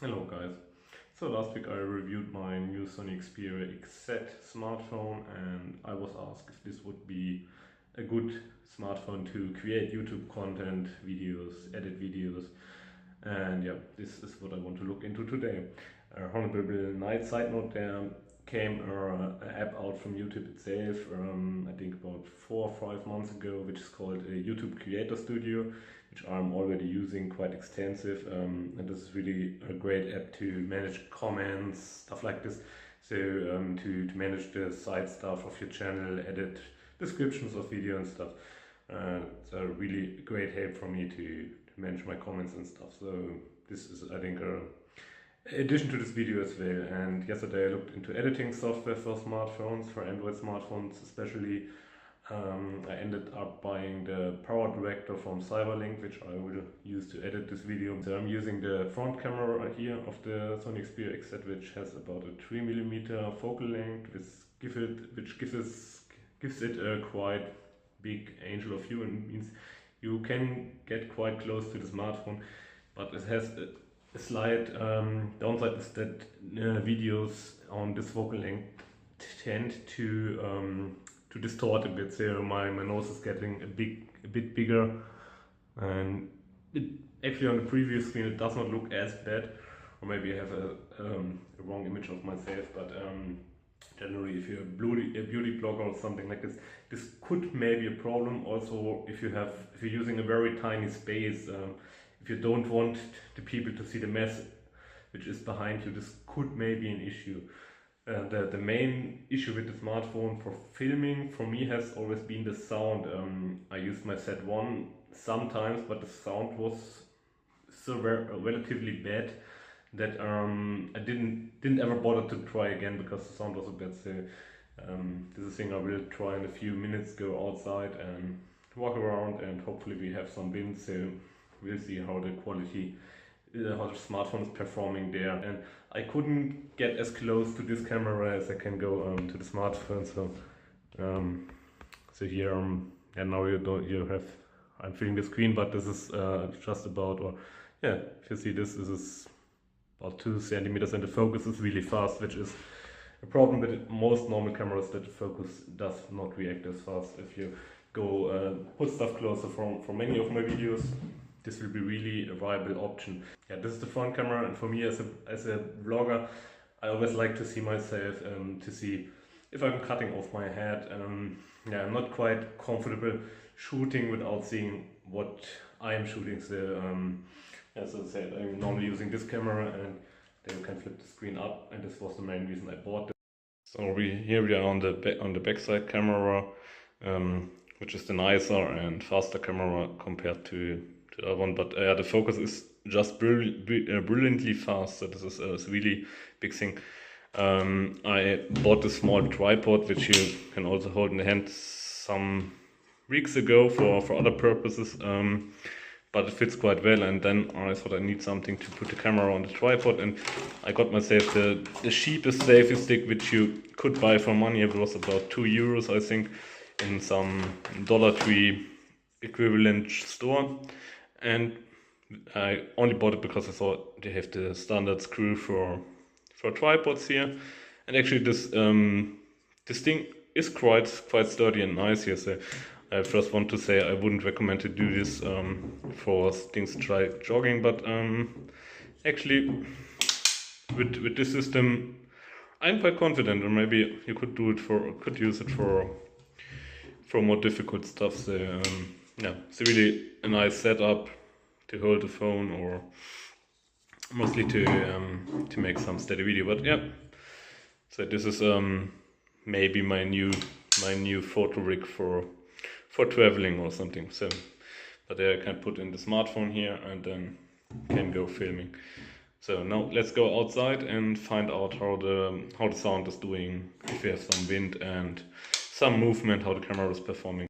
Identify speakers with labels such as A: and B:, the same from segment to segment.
A: Hello guys. So last week I reviewed my new Sony Xperia XZ smartphone and I was asked if this would be a good smartphone to create YouTube content, videos, edit videos, and yeah, this is what I want to look into today. Honorable night side note, there came an app out from YouTube itself, I think about 4 or 5 months ago, which is called YouTube Creator Studio, which I'm already using quite extensive, and this is really a great app to manage comments, stuff like this. So to manage the side stuff of your channel, edit descriptions of video and stuff. It's a really great help for me to manage my comments and stuff. So this is, I think, a addition to this video as well. And yesterday I looked into editing software for smartphones, for Android smartphones especially. I ended up buying the Power Director from Cyberlink, which I will use to edit this video. So I'm using the front camera here of the Sony Xperia XZ, which has about a 3mm focal length, which gives it a quite big angel of view, and means you can get quite close to the smartphone, but it has a slight downside is that videos on this focal length tend to distort a bit. So my nose is getting a bit bigger, and actually on the previous screen it does not look as bad, or maybe I have a wrong image of myself, but generally if you're a beauty blogger or something like this could maybe a problem. Also if you're using a very tiny space, if you don't want the people to see the mess which is behind you, this could maybe an issue. The main issue with the smartphone for filming for me has always been the sound. I used my Z1 sometimes, but the sound was so relatively bad that I didn't ever bother to try again because the sound was so bad. So this is a thing I will try in a few minutes, go outside and walk around, and hopefully we have some wind, so we'll see how the quality, how the smartphone is performing there. And I couldn't get as close to this camera as I can go to the smartphone. So here, and now I'm filling the screen, but this is just about, or yeah, if you see this is about 2 centimeters, and the focus is really fast, which is a problem with most normal cameras, that the focus does not react as fast. If you go put stuff closer from many of my videos, this will be really a viable option. Yeah, this is the front camera, and for me as a vlogger, I always like to see myself, to see if I'm cutting off my head. Yeah, I'm not quite comfortable shooting without seeing what I am shooting. So as I said, I'm normally using this camera, and then you can flip the screen up, and this was the main reason I bought it. So here we are on the backside camera, which is the nicer and faster camera compared to the other one, but the focus is just brilliantly fast. So this is a really big thing. I bought a small tripod which you can also hold in the hand some weeks ago for other purposes, but it fits quite well. And then I thought I need something to put the camera on the tripod, and I got myself the cheapest selfie stick which you could buy for money. It was about €2, I think, in some Dollar Tree equivalent store. And I only bought it because I thought they have the standard screw for tripods here. And actually this thing is quite sturdy and nice here. So I first want to say I wouldn't recommend to do this for things try jogging, but actually with this system I'm quite confident, or maybe you could use it for more difficult stuff. So yeah, it's really a nice setup to hold the phone, or mostly to make some steady video. But yeah, so this is maybe my new photo rig for traveling or something. So, but there I can put in the smartphone here and then can go filming. So now let's go outside and find out how the sound is doing, if we have some wind and some movement, how the camera is performing.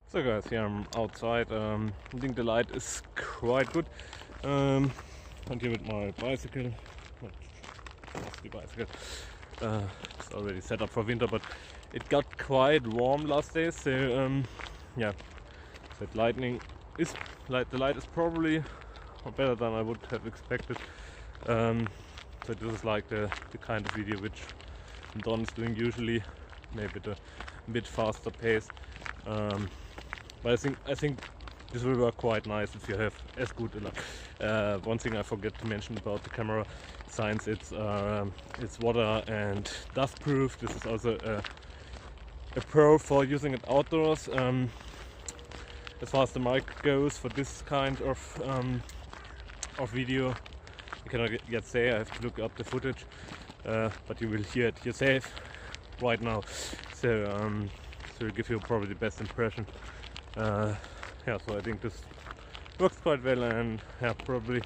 A: So guys, here I'm outside. I think the light is quite good. And here with my bicycle, rusty bicycle. It's already set up for winter, but it got quite warm last day. So yeah, that the light is probably better than I would have expected. So this is like the kind of video which Don is doing usually, maybe at a bit faster pace. But I think this will work quite nice if you have as good a luck. One thing I forget to mention about the camera science, it's water and dust proof. This is also a pro for using it outdoors. As far as the mic goes for this kind of video, you cannot yet say. I have to look up the footage, but you will hear it yourself right now. So so it'll give you probably the best impression. Yeah, so I think this works quite well, and yeah, probably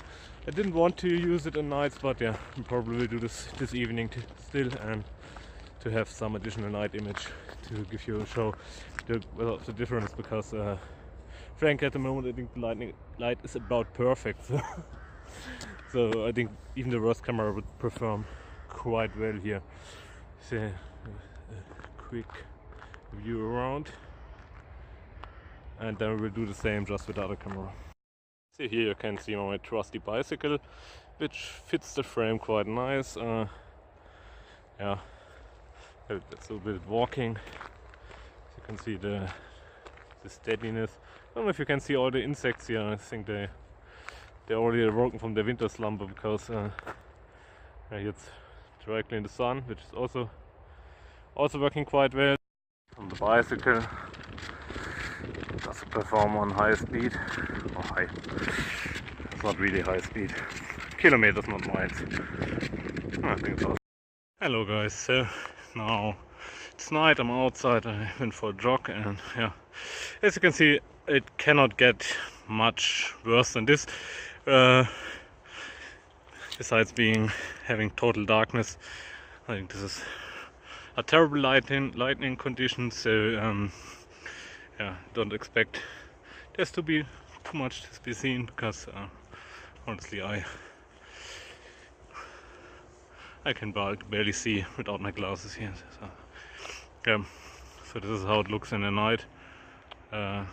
A: I didn't want to use it at nights, but yeah, I'll probably do this evening still, and to have some additional night image to give you a show the difference, because Frank, at the moment I think the light is about perfect. So I think even the worst camera would perform quite well here. So a quick view around, and then we'll do the same just with the other camera. See, here you can see my trusty bicycle, which fits the frame quite nice. Yeah, that's a bit walking. So you can see the steadiness. I don't know if you can see all the insects here. I think they're already awoken from their winter slumber, because yeah, it's directly in the sun, which is also working quite well. On the bicycle, does perform on high speed. Oh, high. It's not really high speed. Kilometers, not miles. I think it's awesome. Hello guys, so now it's night, I'm outside, I went for a jog, and yeah, as you can see, it cannot get much worse than this. Besides having total darkness, I think this is a terrible lightning condition, so yeah, don't expect there's to be too much to be seen, because honestly I can barely see without my glasses here. So, yeah, so this is how it looks in the night. Yeah.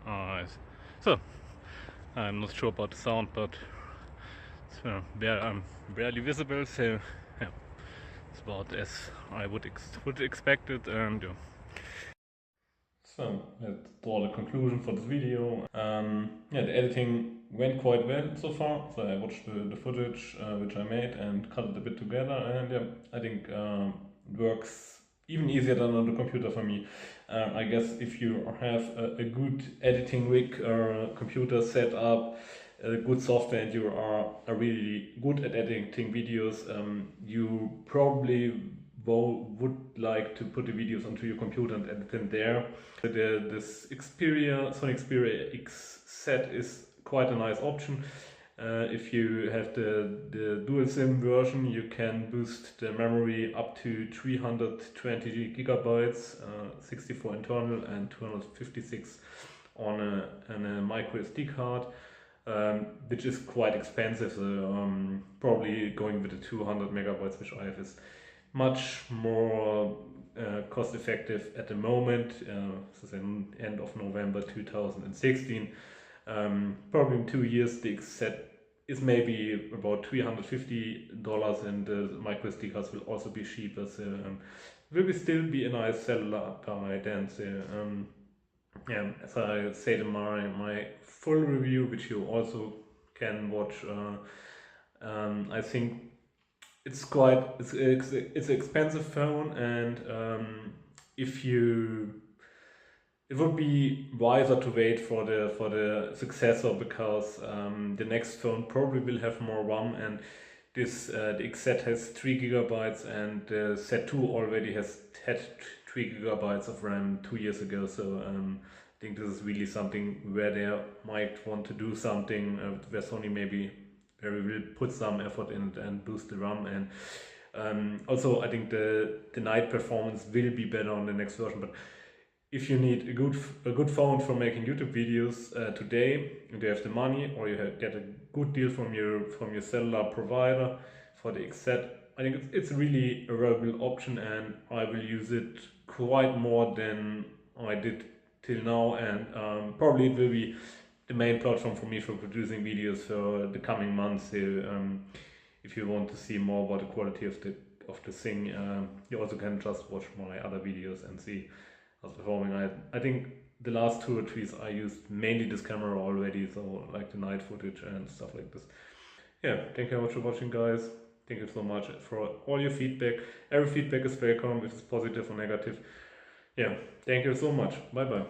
A: Alright. So I'm not sure about the sound, but I'm barely visible, so yeah, it's about as I would expect it, and yeah. So let's draw the conclusion for this video. Yeah, the editing went quite well so far. So I watched the footage which I made and cut it a bit together, and yeah, I think it works even easier than on the computer for me. I guess if you have a good editing rig or computer set up, good software, and you are really good at editing videos, you probably would like to put the videos onto your computer and edit them there. This Sony Xperia X set is quite a nice option. If you have the dual SIM version, you can boost the memory up to 320 gigabytes, 64 internal and 256 on a micro SD card, which is quite expensive. So probably going with the 200 megabytes, which I have, is much more cost effective at the moment. This is the end of November 2016. Probably in 2 years the X set is maybe about $350, and the micro SD cards will also be cheaper. So will still be a nice cellular by then. So yeah, as I said in my full review, which you also can watch, I think it's an expensive phone, and it would be wiser to wait for the successor, because the next phone probably will have more RAM, and this the XZ has 3 gigabytes, and the Z2 already had 3 gigabytes of RAM 2 years ago. So I think this is really something where they might want to do something where Sony maybe where we will put some effort in it and boost the RAM. And also I think the night performance will be better on the next version. But if you need a good phone for making YouTube videos today, and you have the money, or you get a good deal from your cellular provider for the XZ, I think it's really a viable option, and I will use it quite more than I did till now, and probably it will be the main platform for me for producing videos for the coming months. So if you want to see more about the quality of the thing, you also can just watch my other videos and see us performing. I think the last 2 or 3 I used mainly this camera already, so like the night footage and stuff like this. Yeah, thank you very much for watching, guys. Thank you so much for all your feedback. Every feedback is welcome, if it's positive or negative. Yeah, thank you so much. Bye bye.